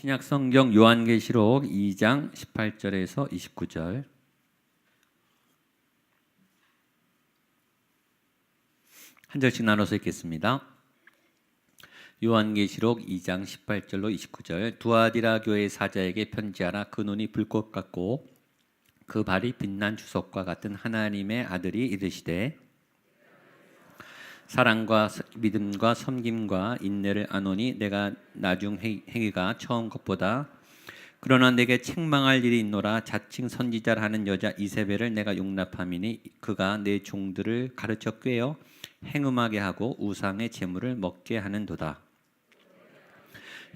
신약성경 요한계시록 2장 18절에서 29절. 한 절씩 나눠서 읽겠습니다. 요한계시록 2장 18절로 29절. 두아디라 교회 사자에게 편지하라. 그 눈이 불꽃 같고 그 발이 빛난 주석과 같은 하나님의 아들이 이르시되 사랑과 믿음과 섬김과 인내를 아노니 내가 나중 행위가 처음 것보다 그러나 내게 책망할 일이 있노라. 자칭 선지자라 하는 여자 이세벨을 내가 용납함이니 그가 내 종들을 가르쳐 꾀어 행음하게 하고 우상의 제물을 먹게 하는도다.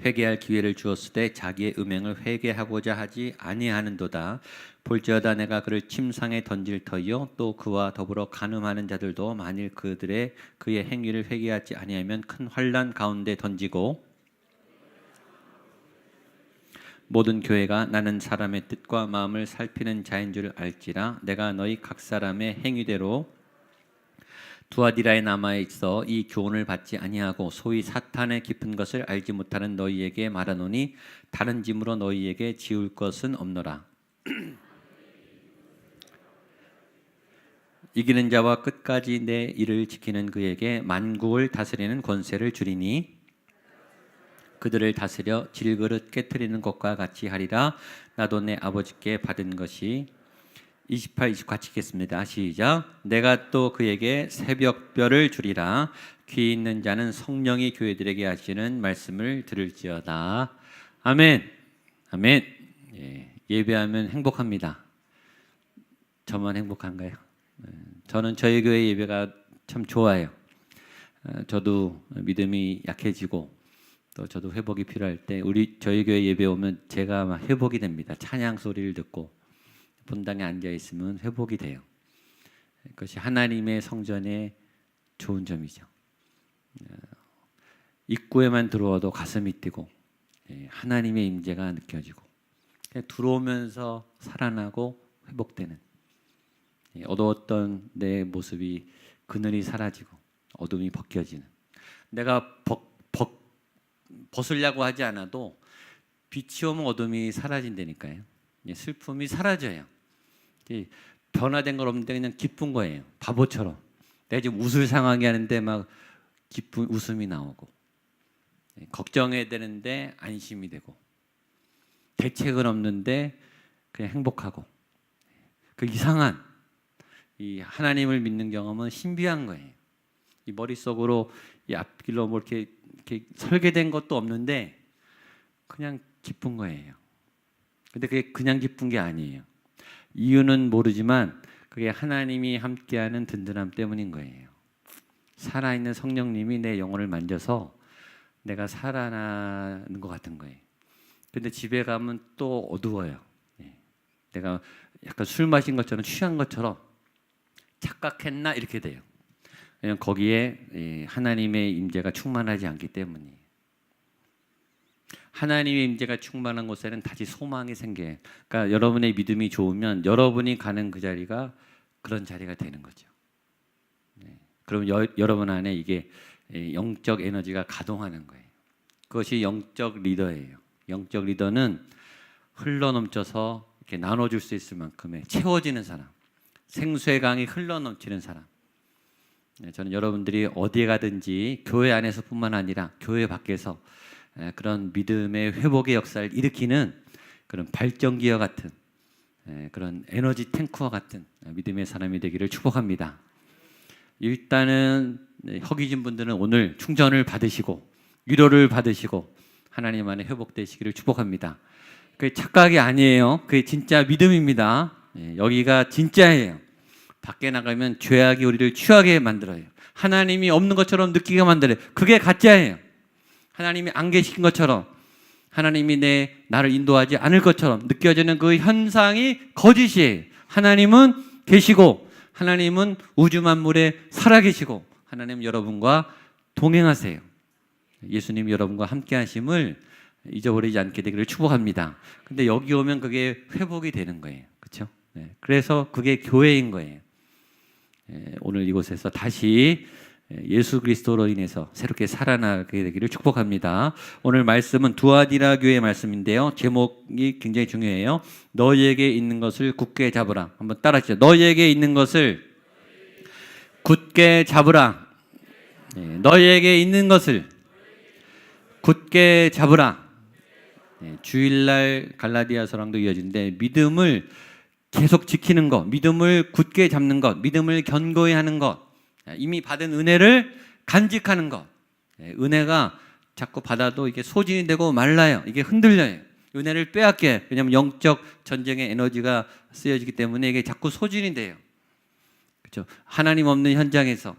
회개할 기회를 주었을 때 자기의 음행을 회개하고자 하지 아니하는도다. 볼지어다 내가 그를 침상에 던질 터이요 또 그와 더불어 간음하는 자들도 만일 그의 행위를 회개하지 아니하면 큰 환난 가운데 던지고 모든 교회가 나는 사람의 뜻과 마음을 살피는 자인 줄 알지라. 내가 너희 각 사람의 행위대로 두아디라에 남아 있어 이 교훈을 받지 아니하고 소위 사탄의 깊은 것을 알지 못하는 너희에게 말하노니 다른 짐으로 너희에게 지울 것은 없노라. 이기는 자와 끝까지 내 일을 지키는 그에게 만국을 다스리는 권세를 주리니 그들을 다스려 질그릇 깨트리는 것과 같이 하리라. 나도 내 아버지께 받은 것이 28, 20 같이 읽겠습니다. 시작. 내가 또 그에게 새벽별을 주리라. 귀 있는 자는 성령이 교회들에게 하시는 말씀을 들을지어다. 아멘. 아멘. 예배하면 행복합니다. 저만 행복한가요? 저는 저희 교회 예배가 참 좋아요. 저도 믿음이 약해지고 또 저도 회복이 필요할 때 저희 교회 예배 오면 제가 막 회복이 됩니다. 찬양 소리를 듣고 본당에 앉아 있으면 회복이 돼요. 그것이 하나님의 성전의 좋은 점이죠. 입구에만 들어와도 가슴이 뛰고 하나님의 임재가 느껴지고 들어오면서 살아나고 회복되는 어두웠던 내 모습이 그늘이 사라지고 어둠이 벗겨지는 내가 벗으려고 하지 않아도 빛이 오면 어둠이 사라진다니까요. 슬픔이 사라져요. 변화된 걸 없는데 그냥 기쁜 거예요. 바보처럼 내가 지금 웃을 상황이 하는데 막 기쁜 웃음이 나오고 걱정해야 되는데 안심이 되고 대책은 없는데 그냥 행복하고 그 이상한 이 하나님을 믿는 경험은 신비한 거예요. 이 머릿속으로 이 앞길로 뭐 이렇게 설계된 것도 없는데 그냥 기쁜 거예요. 근데 그게 그냥 기쁜 게 아니에요. 이유는 모르지만 그게 하나님이 함께하는 든든함 때문인 거예요. 살아있는 성령님이 내 영혼을 만져서 내가 살아나는 것 같은 거예요. 근데 집에 가면 또 어두워요. 내가 약간 술 마신 것처럼 취한 것처럼 착각했나 이렇게 돼요. 왜냐하면 거기에 하나님의 임재가 충만하지 않기 때문이에요. 하나님의 임재가 충만한 곳에는 다시 소망이 생겨요. 그러니까 여러분의 믿음이 좋으면 여러분이 가는 그 자리가 그런 자리가 되는 거죠. 그럼 여러분 안에 이게 영적 에너지가 가동하는 거예요. 그것이 영적 리더예요. 영적 리더는 흘러넘쳐서 이렇게 나눠줄 수 있을 만큼의 채워지는 사람, 생수의 강이 흘러넘치는 사람. 저는 여러분들이 어디에 가든지 교회 안에서뿐만 아니라 교회 밖에서 그런 믿음의 회복의 역사를 일으키는 그런 발전기와 같은 그런 에너지 탱크와 같은 믿음의 사람이 되기를 축복합니다. 일단은 허기진 분들은 오늘 충전을 받으시고 위로를 받으시고 하나님 안에 회복되시기를 축복합니다. 그게 착각이 아니에요. 그게 진짜 믿음입니다. 여기가 진짜예요. 밖에 나가면 죄악이 우리를 취하게 만들어요. 하나님이 없는 것처럼 느끼게 만들어요. 그게 가짜예요. 하나님이 안 계신 것처럼 하나님이 나를 인도하지 않을 것처럼 느껴지는 그 현상이 거짓이에요. 하나님은 계시고 하나님은 우주 만물에 살아계시고 하나님 여러분과 동행하세요. 예수님 여러분과 함께 하심을 잊어버리지 않게 되기를 축복합니다. 근데 여기 오면 그게 회복이 되는 거예요. 그렇죠? 그래서 그게 교회인 거예요. 오늘 이곳에서 다시 예수 그리스도로 인해서 새롭게 살아나게 되기를 축복합니다. 오늘 말씀은 두아디라 교회의 말씀인데요. 제목이 굉장히 중요해요. 너희에게 있는 것을 굳게 잡으라. 한번 따라하시죠. 너희에게 있는 것을 굳게 잡으라. 너희에게 있는 것을 굳게 잡으라. 주일날 갈라디아서랑도 이어지는데 믿음을 계속 지키는 것, 믿음을 굳게 잡는 것, 믿음을 견고히 하는 것, 이미 받은 은혜를 간직하는 것. 은혜가 자꾸 받아도 이게 소진이 되고 말라요. 이게 흔들려요. 은혜를 빼앗겨요. 왜냐하면 영적 전쟁의 에너지가 쓰여지기 때문에 이게 자꾸 소진이 돼요. 그렇죠? 하나님 없는 현장에서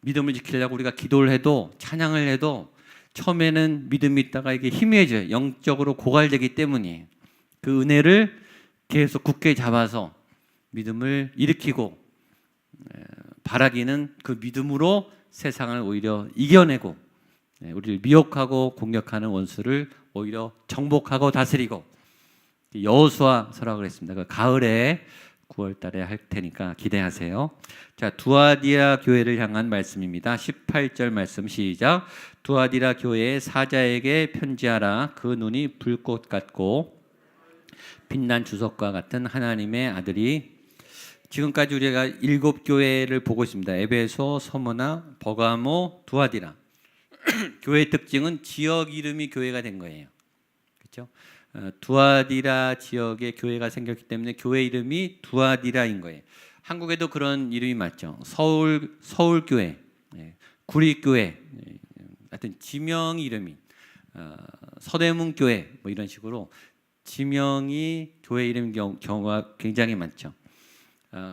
믿음을 지키려고 우리가 기도를 해도 찬양을 해도 처음에는 믿음이 있다가 이게 희미해져요. 영적으로 고갈되기 때문이에요. 그 은혜를 계속 굳게 잡아서 믿음을 일으키고 바라기는 그 믿음으로 세상을 오히려 이겨내고 우리를 미혹하고 공격하는 원수를 오히려 정복하고 다스리고 여호수아서라고 그랬습니다. 그 가을에 9월 달에 할 테니까 기대하세요. 자, 두아디라 교회를 향한 말씀입니다. 18절 말씀 시작. 두아디라 교회의 사자에게 편지하라. 그 눈이 불꽃 같고 빛난 주석과 같은 하나님의 아들이. 지금까지 우리가 7교회를 보고 있습니다. 에베소, 서머나, 버가모, 두아디라. 교회의 특징은 지역 이름이 교회가 된 거예요. 그렇죠? 두아디라 지역에 교회가 생겼기 때문에 교회 이름이 두아디라인 거예요. 한국에도 그런 이름이 맞죠. 서울교회, 구리교회, 하여튼 지명 이름이 서대문교회 뭐 이런 식으로 지명이 교회 이름 경우가 굉장히 많죠.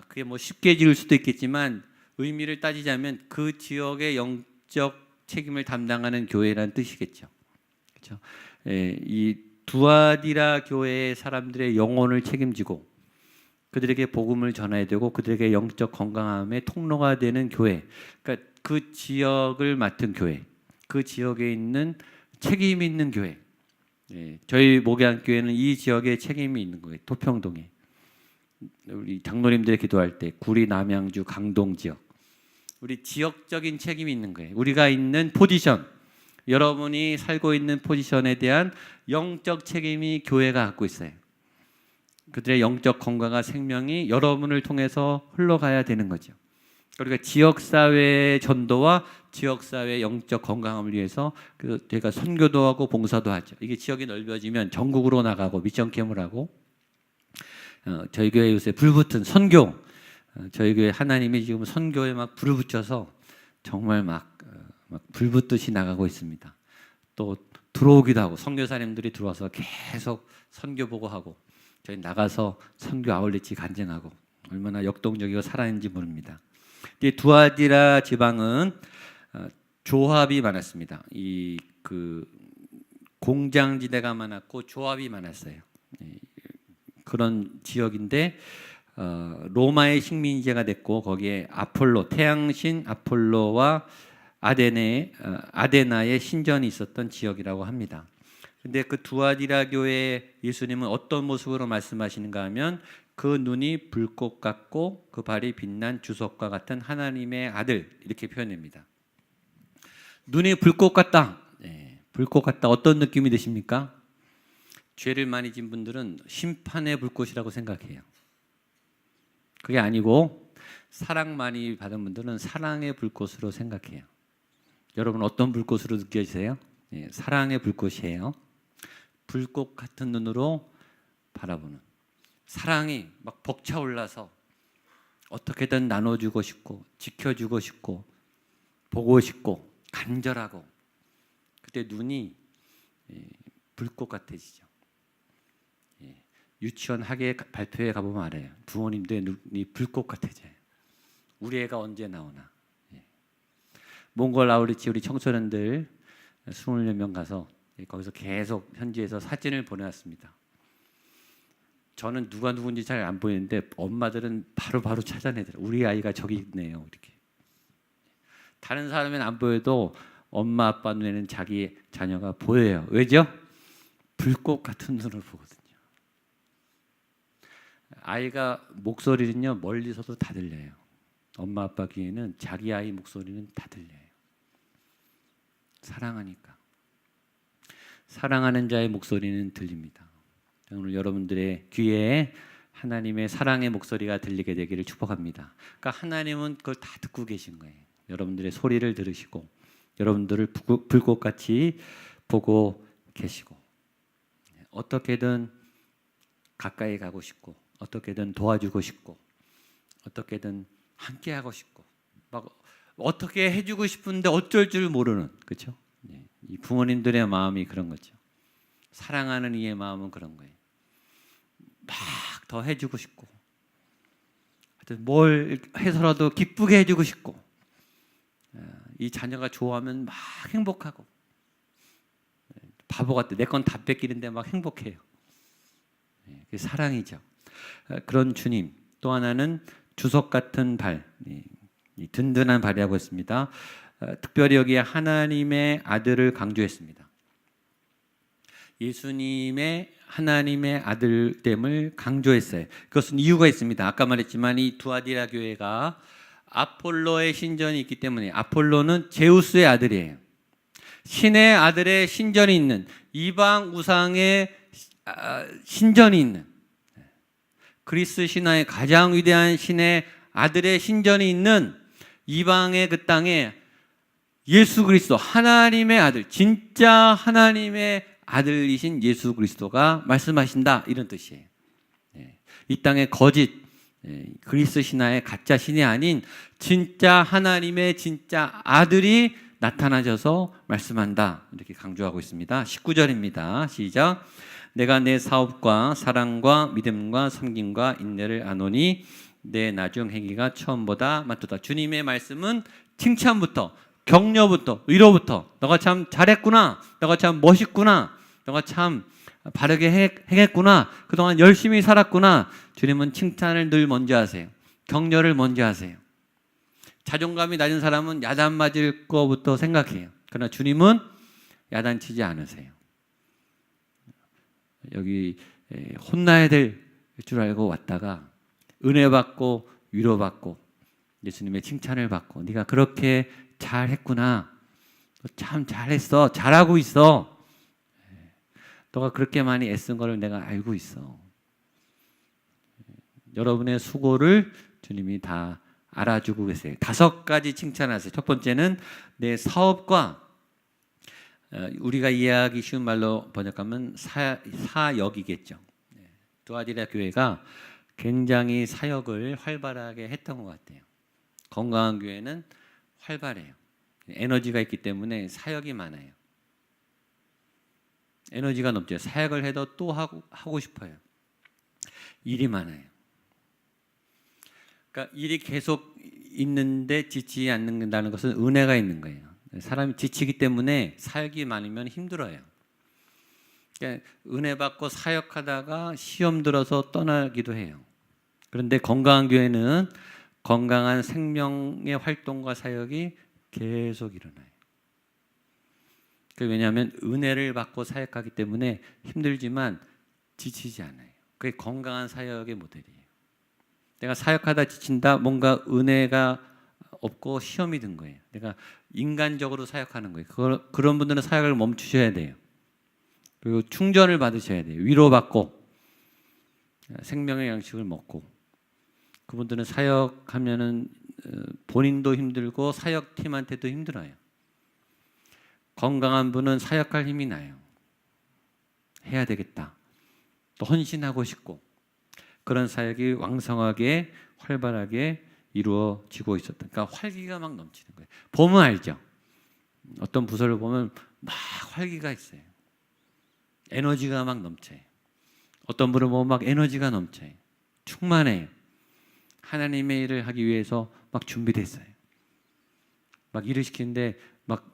그게 뭐 쉽게 지을 수도 있겠지만 의미를 따지자면 그 지역의 영적 책임을 담당하는 교회라는 뜻이겠죠. 그렇죠? 이 두아디라 교회의 사람들의 영혼을 책임지고 그들에게 복음을 전해야 되고 그들에게 영적 건강함의 통로가 되는 교회. 그러니까 그 지역을 맡은 교회, 그 지역에 있는 책임 있는 교회. 저희 목양교회는 이 지역에 책임이 있는 거예요. 도평동에. 우리 장로님들이 기도할 때 구리, 남양주, 강동 지역. 우리 지역적인 책임이 있는 거예요. 우리가 있는 포지션, 여러분이 살고 있는 포지션에 대한 영적 책임이 교회가 갖고 있어요. 그들의 영적 건강과 생명이 여러분을 통해서 흘러가야 되는 거죠. 그러니까 지역사회의 전도와 지역사회의 영적 건강함을 위해서 저희가 선교도 하고 봉사도 하죠. 이게 지역이 넓어지면 전국으로 나가고 미션 캠을 하고 저희 교회 요새 불붙은 선교, 저희 교회 하나님이 지금 선교에 막 불을 붙여서 정말 막 불붙듯이 나가고 있습니다. 또 들어오기도 하고 선교사님들이 들어와서 계속 선교 보고하고 저희 나가서 선교 아울렛이 간증하고 얼마나 역동적이고 살아있는지 모릅니다. 이 두아디라 지방은 조합이 많았습니다. 이 그 공장지대가 많았고 조합이 많았어요. 그런 지역인데 로마의 식민지가 됐고 거기에 아폴로, 태양신 아폴로와 아데나의 신전이 있었던 지역이라고 합니다. 근데 그 두아디라 교회 예수님은 어떤 모습으로 말씀하시는가 하면 그 눈이 불꽃 같고 그 발이 빛난 주석과 같은 하나님의 아들, 이렇게 표현합니다. 눈이 불꽃 같다. 불꽃 같다. 어떤 느낌이 드십니까? 죄를 많이 진 분들은 심판의 불꽃이라고 생각해요. 그게 아니고 사랑 많이 받은 분들은 사랑의 불꽃으로 생각해요. 여러분 어떤 불꽃으로 느껴지세요? 사랑의 불꽃이에요. 불꽃 같은 눈으로 바라보는 사랑이 막 벅차올라서 어떻게든 나눠주고 싶고 지켜주고 싶고 보고 싶고 간절하고 그때 눈이 불꽃 같아지죠. 유치원 학예 발표회 가보면 알아요. 부모님들의 눈이 불꽃 같아져요. 우리 애가 언제 나오나. 몽골 아울리치 우리 청소년들 20명 가서 거기서 계속 현지에서 사진을 보내왔습니다. 저는 누가 누군지 잘 안 보이는데 엄마들은 바로 찾아내더라고요. 우리 아이가 저기 있네요. 이렇게. 다른 사람은 안 보여도 엄마 아빠 눈에는 자기 자녀가 보여요. 왜죠? 불꽃 같은 눈을 보거든요. 아이가 목소리는요 멀리서도 다 들려요. 엄마 아빠 귀에는 자기 아이 목소리는 다 들려요. 사랑하니까. 사랑하는 자의 목소리는 들립니다. 오늘 여러분들의 귀에 하나님의 사랑의 목소리가 들리게 되기를 축복합니다. 그러니까 하나님은 그걸 다 듣고 계신 거예요. 여러분들의 소리를 들으시고 여러분들을 불꽃같이 보고 계시고 어떻게든 가까이 가고 싶고 어떻게든 도와주고 싶고 어떻게든 함께하고 싶고 막 어떻게 해주고 싶은데 어쩔 줄 모르는, 그렇죠? 이 부모님들의 마음이 그런 거죠. 사랑하는 이의 마음은 그런 거예요. 막 더 해주고 싶고 하여튼 뭘 해서라도 기쁘게 해주고 싶고 이 자녀가 좋아하면 막 행복하고 바보 같아. 내 건 다 뺏기는데 막 행복해요. 그게 사랑이죠. 그런 주님. 또 하나는 주석 같은 발, 이 든든한 발이라고 했습니다. 특별히 여기에 하나님의 아들을 강조했습니다. 예수님의 하나님의 아들됨을 강조했어요. 그것은 이유가 있습니다. 아까 말했지만 이 두아디라 교회가 아폴로의 신전이 있기 때문에, 아폴로는 제우스의 아들이에요. 신의 아들의 신전이 있는, 이방 우상의 신전이 있는, 그리스 신화의 가장 위대한 신의 아들의 신전이 있는 이방의 그 땅에 예수 그리스도, 하나님의 아들, 진짜 하나님의 아들이신 예수 그리스도가 말씀하신다, 이런 뜻이에요. 이 땅의 거짓 그리스 신화의 가짜 신이 아닌 진짜 하나님의 진짜 아들이 나타나셔서 말씀한다, 이렇게 강조하고 있습니다. 19절입니다. 시작. 내가 내 사업과 사랑과 믿음과 섬김과 인내를 아노니 내 나중 행위가 처음보다 많도다. 주님의 말씀은 칭찬부터, 격려부터, 위로부터, 너가 참 잘했구나, 너가 참 멋있구나, 너가 참 바르게 행했구나, 그동안 열심히 살았구나. 주님은 칭찬을 늘 먼저 하세요. 격려를 먼저 하세요. 자존감이 낮은 사람은 야단 맞을 거부터 생각해요. 그러나 주님은 야단치지 않으세요. 여기 혼나야 될 줄 알고 왔다가 은혜 받고 위로받고 예수님의 칭찬을 받고, 네가 그렇게 잘했구나, 너 참 잘했어, 잘하고 있어, 너가 그렇게 많이 애쓴 거를 내가 알고 있어. 여러분의 수고를 주님이 다 알아주고 계세요. 5가지 칭찬하세요. 첫 번째는 내 사업과, 우리가 이해하기 쉬운 말로 번역하면 사역이겠죠. 두아디라 교회가 굉장히 사역을 활발하게 했던 것 같아요. 건강한 교회는 활발해요. 에너지가 있기 때문에 사역이 많아요. 에너지가 넘쳐요. 사역을 해도 또 하고 싶어요. 일이 많아요. 그러니까 일이 계속 있는데 지치지 않는다는 것은 은혜가 있는 거예요. 사람이 지치기 때문에 사역이 많으면 힘들어요. 그러니까 은혜 받고 사역하다가 시험 들어서 떠나기도 해요. 그런데 건강한 교회는 건강한 생명의 활동과 사역이 계속 일어나요. 왜냐하면 은혜를 받고 사역하기 때문에 힘들지만 지치지 않아요. 그게 건강한 사역의 모델이에요. 내가 사역하다 지친다, 뭔가 은혜가 없고 시험이 든 거예요. 내가 인간적으로 사역하는 거예요. 그런 분들은 사역을 멈추셔야 돼요. 그리고 충전을 받으셔야 돼요. 위로받고 생명의 양식을 먹고. 그분들은 사역하면은 본인도 힘들고 사역팀한테도 힘들어요. 건강한 분은 사역할 힘이 나요. 해야 되겠다. 또 헌신하고 싶고, 그런 사역이 왕성하게 활발하게 이루어지고 있었다. 그러니까 활기가 막 넘치는 거예요. 보면 알죠. 어떤 부서를 보면 막 활기가 있어요. 에너지가 막 넘쳐요. 어떤 분을 보면 막 에너지가 넘쳐요. 충만해요. 하나님의 일을 하기 위해서 막 준비됐어요. 막 일을 시키는데 막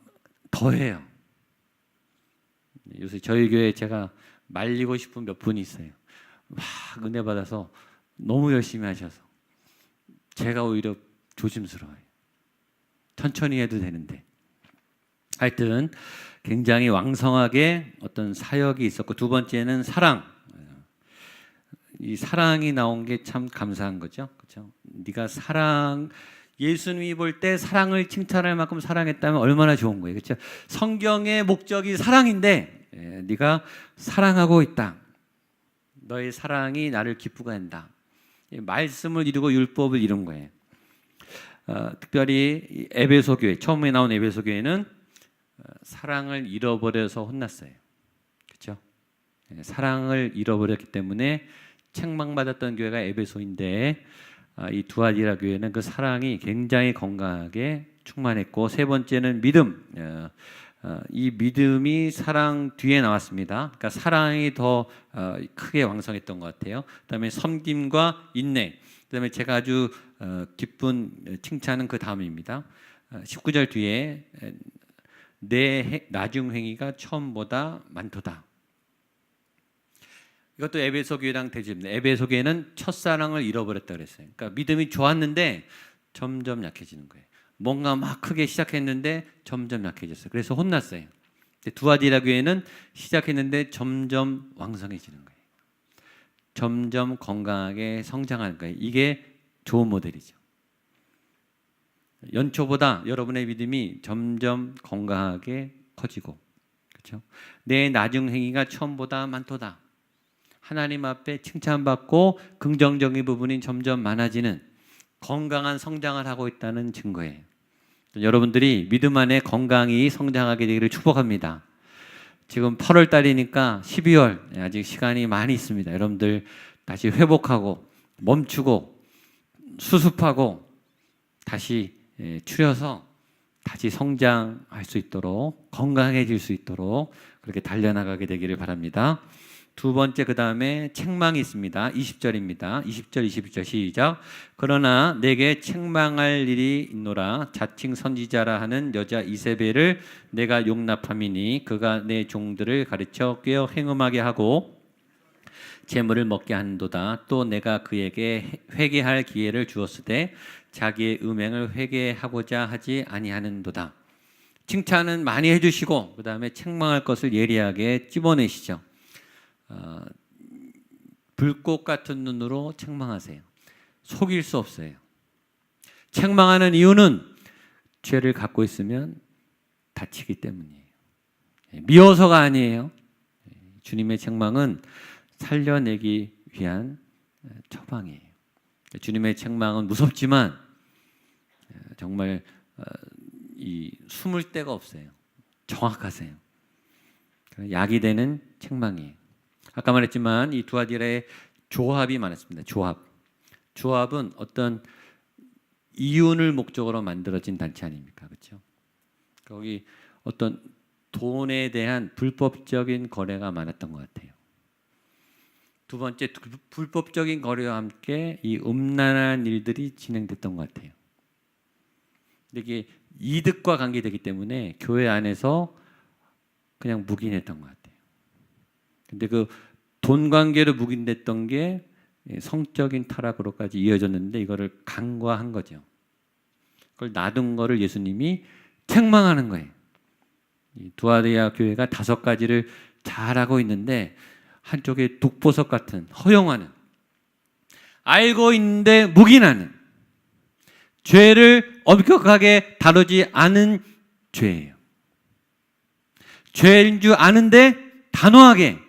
더해요. 요새 저희 교회에 제가 말리고 싶은 몇 분이 있어요. 막 은혜 받아서 너무 열심히 하셔서 제가 오히려 조심스러워요. 천천히 해도 되는데. 하여튼 굉장히 왕성하게 어떤 사역이 있었고, 두 번째는 사랑. 이 사랑이 나온 게 참 감사한 거죠. 그렇죠? 네가 사랑, 예수님이 볼 때 사랑을 칭찬할 만큼 사랑했다면 얼마나 좋은 거예요. 그렇죠? 성경의 목적이 사랑인데 네가 사랑하고 있다. 너의 사랑이 나를 기쁘게 한다. 말씀을 이루고 율법을 이룬 거예요. 특별히 에베소 교회, 처음에 나온 에베소 교회는 사랑을 잃어버려서 혼났어요. 그렇죠? 사랑을 잃어버렸기 때문에 책망받았던 교회가 에베소인데, 이 두아디라 교회는 그 사랑이 굉장히 건강하게 충만했고, 세 번째는 믿음. 이 믿음이 사랑 뒤에 나왔습니다. 그러니까 사랑이 더 크게 왕성했던 것 같아요. 그다음에 섬김과 인내. 그다음에 제가 아주 기쁜 칭찬은 그 다음입니다. 19절 뒤에 내 나중 행위가 처음보다 많도다. 이것도 에베소 교회랑 대조입니다. 에베소 교회는 첫사랑을 잃어버렸다 그랬어요. 그러니까 믿음이 좋았는데 점점 약해지는 거예요. 뭔가 막 크게 시작했는데 점점 약해졌어요. 그래서 혼났어요. 두아디라 교회는 시작했는데 점점 왕성해지는 거예요. 점점 건강하게 성장하는 거예요. 이게 좋은 모델이죠. 연초보다 여러분의 믿음이 점점 건강하게 커지고, 그렇죠? 내 나중 행위가 처음보다 많도다. 하나님 앞에 칭찬받고 긍정적인 부분이 점점 많아지는 건강한 성장을 하고 있다는 증거예요. 여러분들이 믿음 안에 건강히 성장하게 되기를 축복합니다. 지금 8월 달이니까 12월 아직 시간이 많이 있습니다. 여러분들 다시 회복하고 멈추고 수습하고 다시 추려서 다시 성장할 수 있도록, 건강해질 수 있도록 그렇게 달려나가게 되기를 바랍니다. 두 번째, 그 다음에 책망이 있습니다. 20절입니다. 20절, 21절 시작. 그러나 내게 책망할 일이 있노라. 자칭 선지자라 하는 여자 이세벨을 내가 용납함이니 그가 내 종들을 가르쳐 꾀어 행음하게 하고 재물을 먹게 한도다. 또 내가 그에게 회개할 기회를 주었으되 자기의 음행을 회개하고자 하지 아니하는도다. 칭찬은 많이 해주시고 그 다음에 책망할 것을 예리하게 찝어내시죠. 불꽃 같은 눈으로 책망하세요. 속일 수 없어요. 책망하는 이유는 죄를 갖고 있으면 다치기 때문이에요. 미워서가 아니에요. 주님의 책망은 살려내기 위한 처방이에요. 주님의 책망은 무섭지만 정말 숨을 데가 없어요. 정확하세요. 약이 되는 책망이에요. 아까 말했지만 이 두아디라의 조합이 많았습니다. 조합은 어떤 이윤을 목적으로 만들어진 단체 아닙니까? 그렇죠? 거기 어떤 돈에 대한 불법적인 거래가 많았던 것 같아요. 두 번째, 불법적인 거래와 함께 이 음란한 일들이 진행됐던 것 같아요. 근데 이게 이득과 관계되기 때문에 교회 안에서 그냥 묵인했던 것 같아요. 근데 그 돈 관계로 묵인됐던 게 성적인 타락으로까지 이어졌는데 이거를 간과한 거죠. 그걸 놔둔 거를 예수님이 책망하는 거예요. 이 두아디라 교회가 5가지를 잘하고 있는데 한쪽에 독보석 같은 허용하는, 알고 있는데 묵인하는, 죄를 엄격하게 다루지 않은 죄예요. 죄인 줄 아는데 단호하게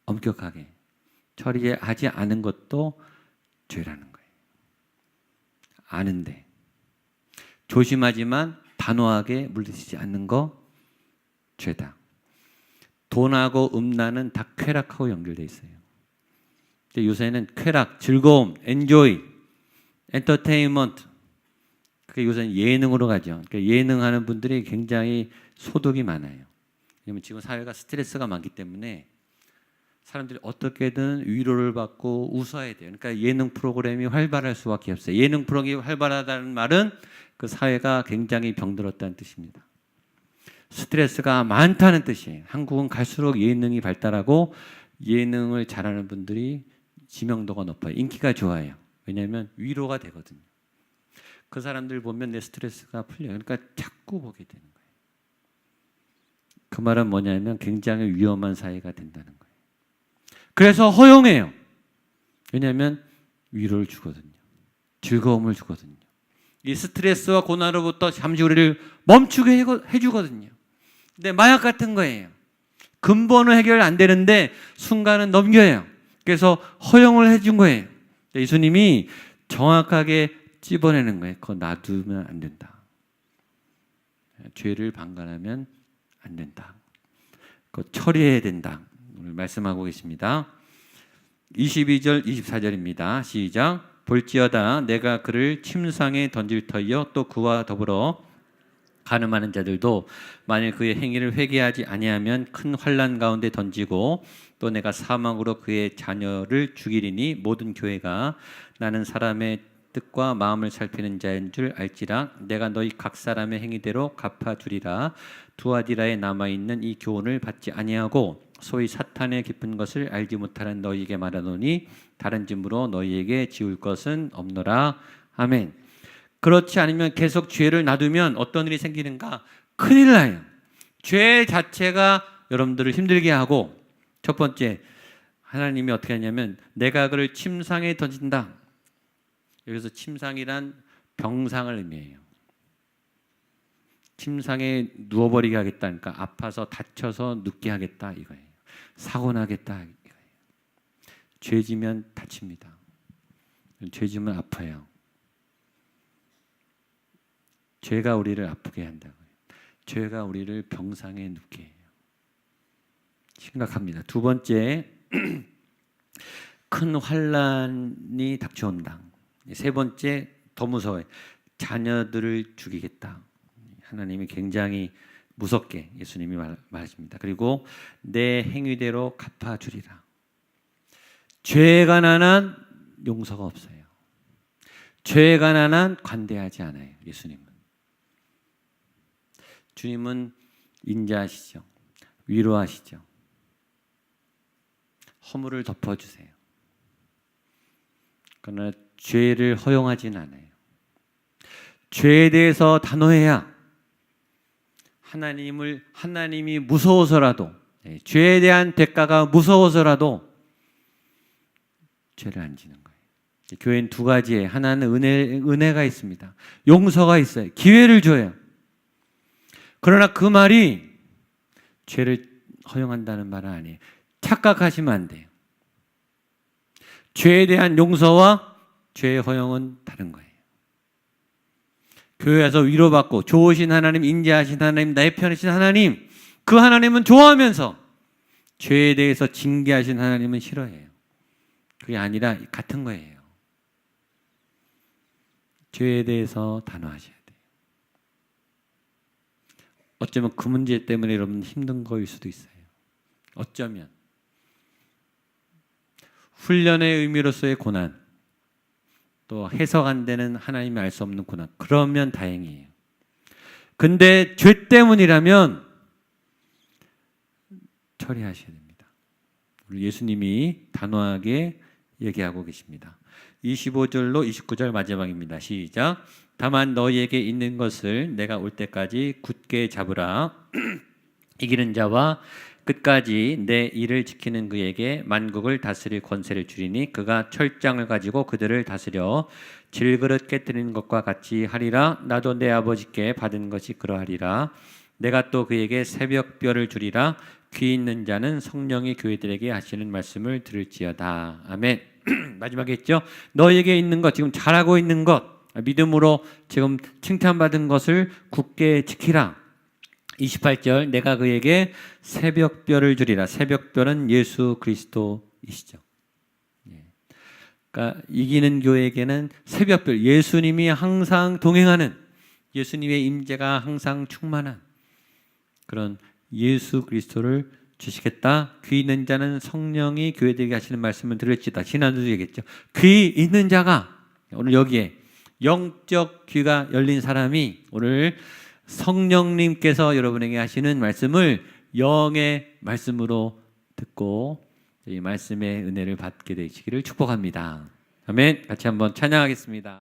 엄격하게 처리하지 않은 것도 죄라는 거예요. 아는데 조심하지만 단호하게 물리치지 않는 거 죄다. 돈하고 음란은 다 쾌락하고 연결돼 있어요. 근데 요새는 쾌락, 즐거움, 엔조이, 엔터테인먼트, 그게 요새는 예능으로 가죠. 그러니까 예능하는 분들이 굉장히 소득이 많아요. 왜냐면 지금 사회가 스트레스가 많기 때문에 사람들이 어떻게든 위로를 받고 웃어야 돼요. 그러니까 예능 프로그램이 활발할 수밖에 없어요. 예능 프로그램이 활발하다는 말은 그 사회가 굉장히 병들었다는 뜻입니다. 스트레스가 많다는 뜻이에요. 한국은 갈수록 예능이 발달하고 예능을 잘하는 분들이 지명도가 높아요. 인기가 좋아요. 왜냐하면 위로가 되거든요. 그 사람들 보면 내 스트레스가 풀려요. 그러니까 자꾸 보게 되는 거예요. 그 말은 뭐냐면 굉장히 위험한 사회가 된다는 거예요. 그래서 허용해요. 왜냐하면 위로를 주거든요. 즐거움을 주거든요. 이 스트레스와 고난으로부터 잠시 우리를 멈추게 해주거든요. 근데 마약 같은 거예요. 근본은 해결 안 되는데 순간은 넘겨요. 그래서 허용을 해준 거예요. 예수님이 정확하게 찝어내는 거예요. 그거 놔두면 안 된다. 죄를 방관하면 안 된다. 그거 처리해야 된다. 오늘 말씀하고 계십니다. 22절 24절입니다. 시작. 볼지어다 내가 그를 침상에 던질 터이요 또 그와 더불어 간음하는 자들도 만일 그의 행위를 회개하지 아니하면 큰 환난 가운데 던지고 또 내가 사망으로 그의 자녀를 죽이리니 모든 교회가 나는 사람의 뜻과 마음을 살피는 자인 줄 알지라. 내가 너희 각 사람의 행위대로 갚아주리라. 두아디라에 남아있는 이 교훈을 받지 아니하고 소위 사탄의 깊은 것을 알지 못하는 너희에게 말하노니 다른 짐으로 너희에게 지울 것은 없노라. 아멘. 그렇지 않으면 계속 죄를 놔두면 어떤 일이 생기는가? 큰일 나요. 죄 자체가 여러분들을 힘들게 하고, 첫 번째 하나님이 어떻게 하냐면 내가 그를 침상에 던진다. 여기서 침상이란 병상을 의미해요. 침상에 누워버리게 하겠다니까 아파서 다쳐서 눕게 하겠다 이거예요. 사고 나겠다 이거예요. 죄지면 다칩니다. 죄지면 아파요. 죄가 우리를 아프게 한다고요. 죄가 우리를 병상에 눕게 해요. 심각합니다. 두 번째, 큰 환난이 닥쳐온다. 세 번째, 더 무서워요. 자녀들을 죽이겠다. 하나님이 굉장히 무섭게 예수님이 말하십니다. 그리고 내 행위대로 갚아주리라. 죄가 나난 용서가 없어요. 죄가 나난 관대하지 않아요. 예수님은. 주님은 인자하시죠. 위로하시죠. 허물을 덮어주세요. 그러나 죄를 허용하진 않아요. 죄에 대해서 단호해야 하나님이 무서워서라도, 죄에 대한 대가가 무서워서라도 죄를 안 지는 거예요. 교회는 두 가지에 하나는 은혜가 있습니다. 용서가 있어요. 기회를 줘요. 그러나 그 말이 죄를 허용한다는 말은 아니에요. 착각하시면 안 돼요. 죄에 대한 용서와 죄의 허용은 다른 거예요. 교회에서 위로받고 좋으신 하나님, 인자하신 하나님, 나의 편이신 하나님, 그 하나님은 좋아하면서 죄에 대해서 징계하신 하나님은 싫어해요. 그게 아니라 같은 거예요. 죄에 대해서 단호하셔야 돼요. 어쩌면 그 문제 때문에 여러분 힘든 거일 수도 있어요. 어쩌면 훈련의 의미로서의 고난, 또 해석 안 되는 하나님이 알 수 없는 고난, 그러면 다행이에요. 근데 죄 때문이라면 처리하셔야 됩니다. 우리 예수님이 단호하게 얘기하고 계십니다. 25절로 29절 마지막입니다. 시작. 다만 너희에게 있는 것을 내가 올 때까지 굳게 잡으라. 이기는 자와 끝까지 내 일을 지키는 그에게 만국을 다스릴 권세를 주리니 그가 철장을 가지고 그들을 다스려 질그릇 깨뜨리는 것과 같이 하리라. 나도 내 아버지께 받은 것이 그러하리라. 내가 또 그에게 새벽별을 주리라. 귀 있는 자는 성령이 교회들에게 하시는 말씀을 들을지어다. 아멘. 마지막에 있죠. 너에게 있는 것, 지금 잘하고 있는 것, 믿음으로 지금 칭찬받은 것을 굳게 지키라. 28절, 내가 그에게 새벽별을 주리라. 새벽별은 예수 그리스도이시죠. 그러니까 이기는 교회에게는 새벽별, 예수님이 항상 동행하는, 예수님의 임재가 항상 충만한 그런 예수 그리스도를 주시겠다. 귀 있는 자는 성령이 교회들에게 하시는 말씀을 들을지다. 지난주도 얘기했죠. 귀 있는 자가, 오늘 여기에 영적 귀가 열린 사람이 오늘 성령님께서 여러분에게 하시는 말씀을 영의 말씀으로 듣고 이 말씀의 은혜를 받게 되시기를 축복합니다. 아멘. 같이 한번 찬양하겠습니다.